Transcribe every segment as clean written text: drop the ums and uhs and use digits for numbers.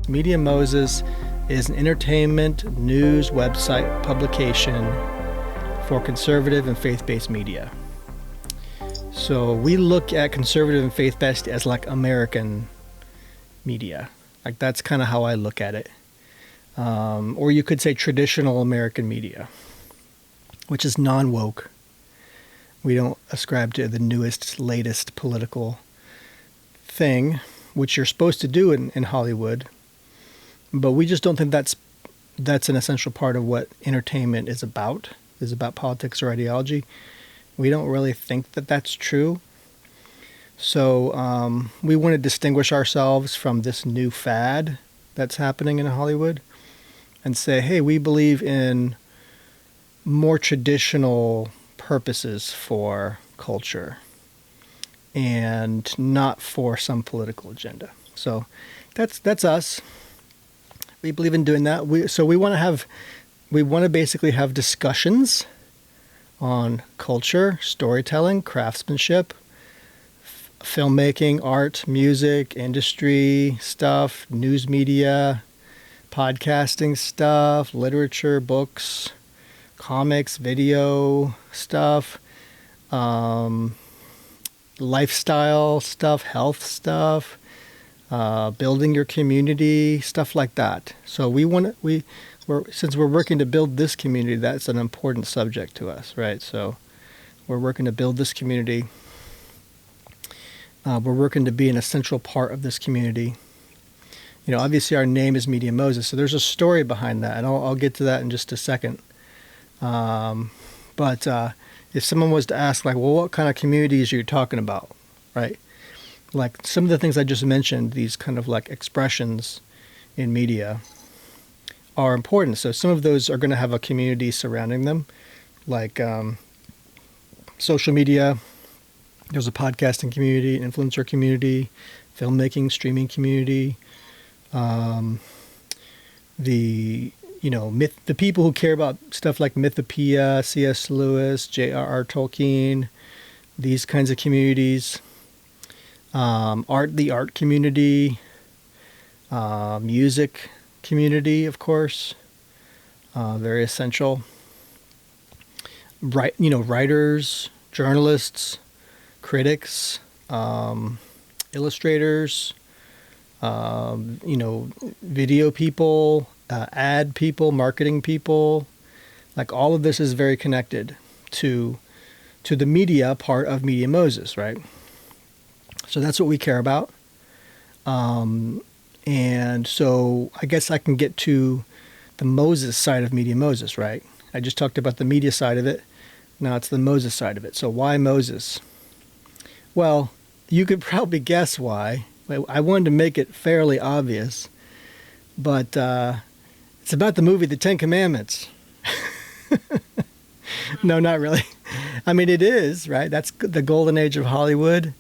Media Moses is an entertainment news website publication for conservative and faith-based media. So we look at conservative and faith-based as like American media. Like that's kind of how I look at it. Or you could say traditional American media, which is non-woke. We don't ascribe to the newest, latest political thing, which you're supposed to do in Hollywood. But we just don't think that's an essential part of what entertainment is about politics or ideology. We don't really think that that's true. So we want to distinguish ourselves from this new fad that's happening in Hollywood and say, hey, we believe in more traditional purposes for culture and not for some political agenda. So that's us. We believe in doing that. We want to basically have discussions on culture, storytelling, craftsmanship, filmmaking, art, music, industry stuff, news media, podcasting stuff, literature, books, comics, video stuff, lifestyle stuff, health stuff, building your community, stuff like that. So since we're working to build this community, that's an important subject to us, right? So we're working to build this community. We're working to be an essential part of this community. You know, obviously our name is Media Moses, so there's a story behind that, and I'll get to that in just a second. But if someone was to ask, like, well, what kind of communities are you talking about, right? Like some of the things I just mentioned, these kind of like expressions in media are important. So some of those are going to have a community surrounding them, like social media. There's a podcasting community, an influencer community, filmmaking, streaming community. The people who care about stuff like Mythopoeia, C.S. Lewis, J.R.R. Tolkien, these kinds of communities. The art community, music community, of course, very essential. Writers, journalists, critics, illustrators, video people, ad people, marketing people. Like all of this is very connected to the media part of Media Moses, right? So that's what we care about. And so I guess I can get to the Moses side of Media Moses, right? I just talked about the media side of it. Now it's the Moses side of it. So why Moses? Well, you could probably guess why. I wanted to make it fairly obvious, but it's about the movie The Ten Commandments. No, not really. I mean, it is, right? That's the golden age of Hollywood.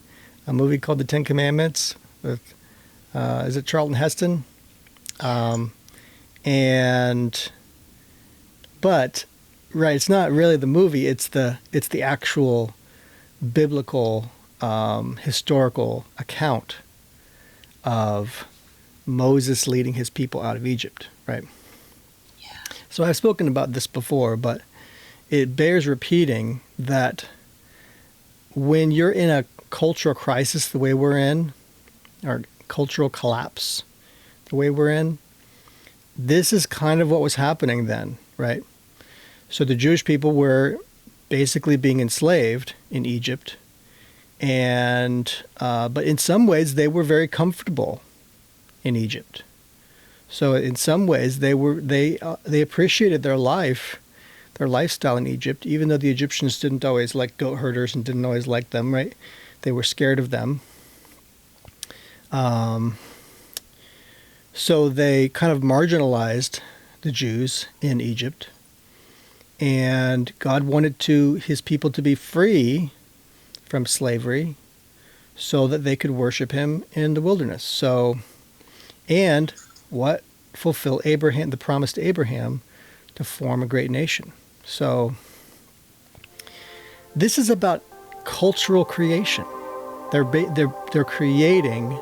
A movie called The Ten Commandments with, is it Charlton Heston? But it's not really the movie. It's the actual biblical, historical account of Moses leading his people out of Egypt, right? Yeah. So I've spoken about this before, but it bears repeating that when you're in a cultural crisis the way we're in, or cultural collapse the way we're in, this is kind of what was happening then, right? So the Jewish people were basically being enslaved in Egypt, and but in some ways they were very comfortable in Egypt. So in some ways they appreciated their lifestyle in Egypt, even though the Egyptians didn't always like goat herders and didn't always like them, right? They were scared of them. So they kind of marginalized the Jews in Egypt, and God wanted his people to be free from slavery so that they could worship him in the wilderness. So, and what fulfill Abraham, the promise to Abraham to form a great nation. So this is about cultural creation. They're creating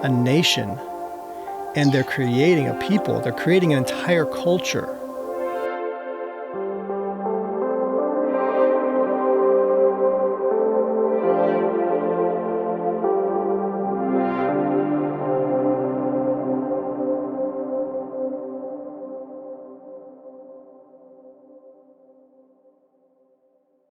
a nation, and they're creating a people. They're creating an entire culture